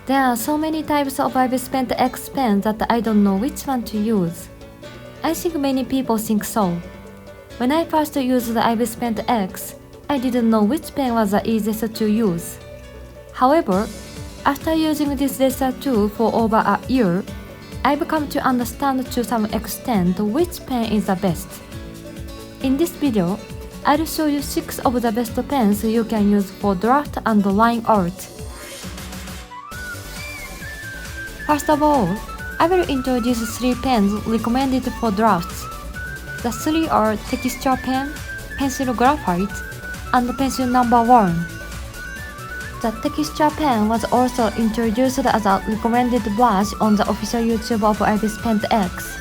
There are so many types of Ibis Pen X pens that I don't know which one to use. I think many people think so. When I first used the Ibis Pen X, I didn't know which pen was the easiest to use. However, after using this laser tool for over a year, I've come to understand to some extent which pen is the best. In this video, I'll show you 6 of the best pens you can use for draft and line art. First of all, I will introduce 3 pens recommended for drafts. The 3 are Texture Pen, Pencil Graphite, and Pencil No. 1. The Texture Pen was also introduced as a recommended brush on the official YouTube of Ibis Pen X.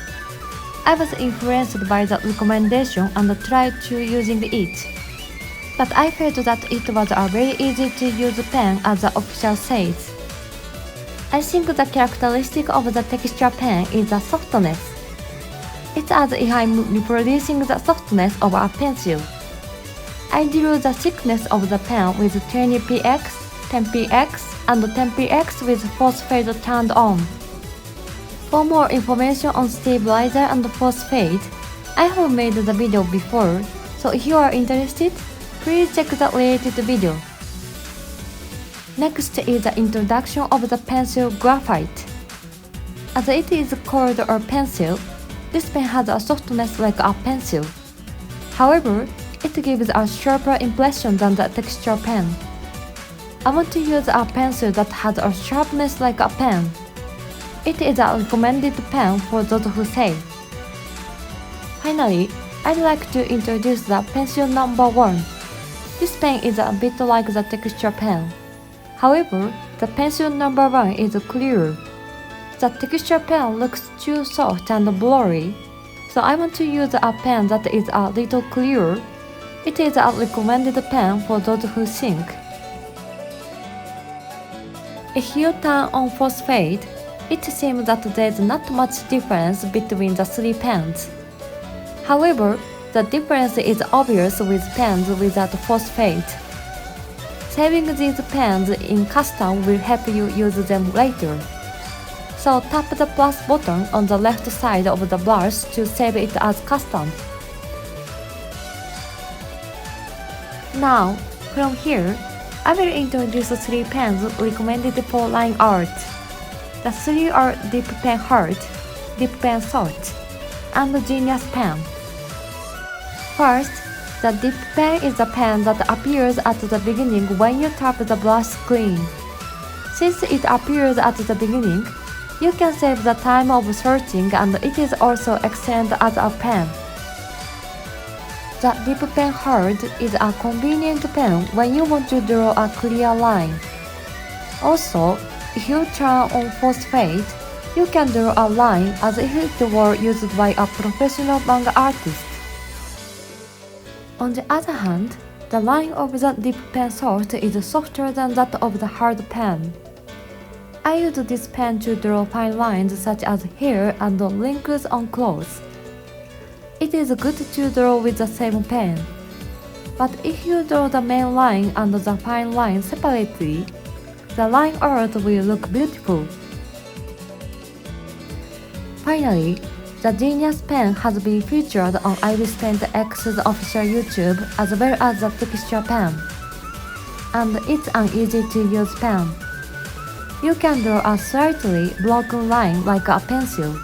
I was influenced by the recommendation and tried to using it. But I felt that it was a very easy to use pen as the official says. I think the characteristic of the Texture Pen is the softness. It's as if I'm reproducing the softness of a pencil. I drew the thickness of the pen with 20px, 10px, and 10px with force fade turned on. For more information on stabilizer and force fade, I have made the video before, so if you are interested, please check the related video. Next is the introduction of the pencil graphite. As it is called a pencil, this pen has a softness like a pencil. However, it gives a sharper impression than the texture pen. I want to use a pencil that has a sharpness like a pen. It is a recommended pen for those who say. Finally, I'd like to introduce the Pencil No. 1. This pen is a bit like the texture pen. However, the Pencil No. 1 is clearer. The texture pen looks too soft and blurry, so I want to use a pen that is a little clearer. It is a recommended pen for those who think. If you turn on force fade, it seems that there's not much difference between the 3 pens. However, the difference is obvious with pens without force fade. Saving these pens in custom will help you use them later. So tap the plus button on the left side of the brush to save it as custom. Now, from here, I will introduce 3 pens recommended for line art. The 3 are Dip Pen Heart, Dip Pen Soft, and Genius Pen. First, the Dip Pen is a pen that appears at the beginning when you tap the brush screen. Since it appears at the beginning, you can save the time of searching and it is also excellent as a pen. The Dip Pen Heart is a convenient pen when you want to draw a clear line. Also, if you turn on force fade, you can draw a line as if it were used by a professional manga artist. On the other hand, the line of the Dip Pen Soft is softer than that of the hard pen. I use this pen to draw fine lines such as hair and wrinkles on clothes. It is good to draw with the same pen. But if you draw the main line and the fine line separately, the line art will look beautiful. Finally, the Genius Pen has been featured on Ibis Pen X's official YouTube as well as the Texture Pen. And it's an easy-to-use pen. You can draw a slightly broken line like a pencil.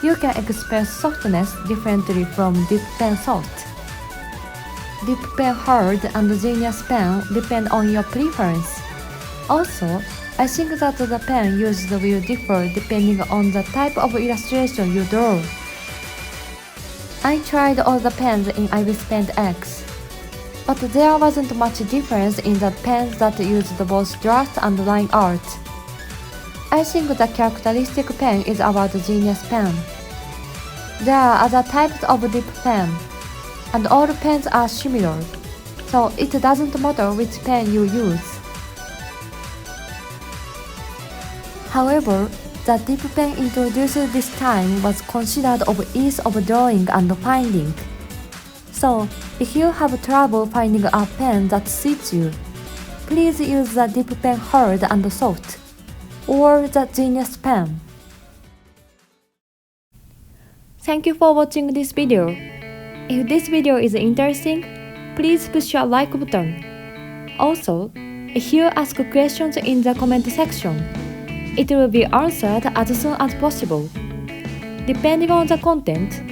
You can express softness differently from Dip Pen Soft. Dip Pen Hard and Genius Pen depend on your preference. Also, I think that the pen used will differ depending on the type of illustration you draw. I tried all the pens in Ibis Pen X, but there wasn't much difference in the pens that used both draft and line art. I think the characteristic pen is about the Genius Pen. There are other types of dip pen, and all pens are similar, so it doesn't matter which pen you use. However, the dip pen introduced this time was considered of ease of drawing and finding. So, if you have trouble finding a pen that suits you, please use the Dip Pen Hard and Soft. or the Genius Pen. Thank you for watching this video. If this video is interesting, please push your like button. Also, if you ask questions in the comment section, it will be answered as soon as possible. Depending on the content,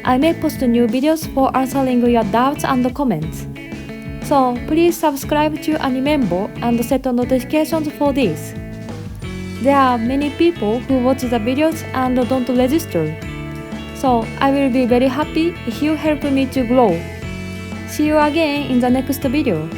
I may post new videos for answering your doubts and comments. So please subscribe to Animembo and set notifications for this. There are many people who watch the videos and don't register. So I will be very happy if you help me to grow. See you again in the next video.